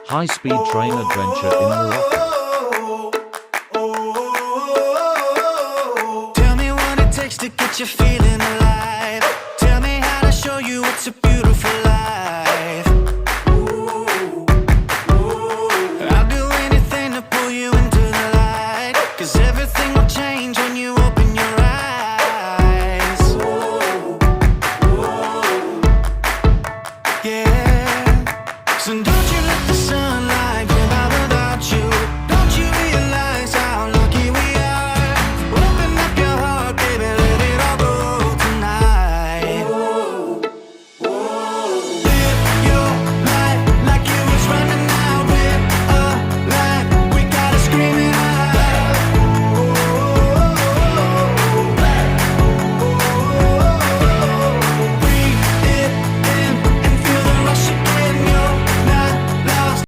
High-speed train adventure in Morocco. Tell me what it takes to get your feet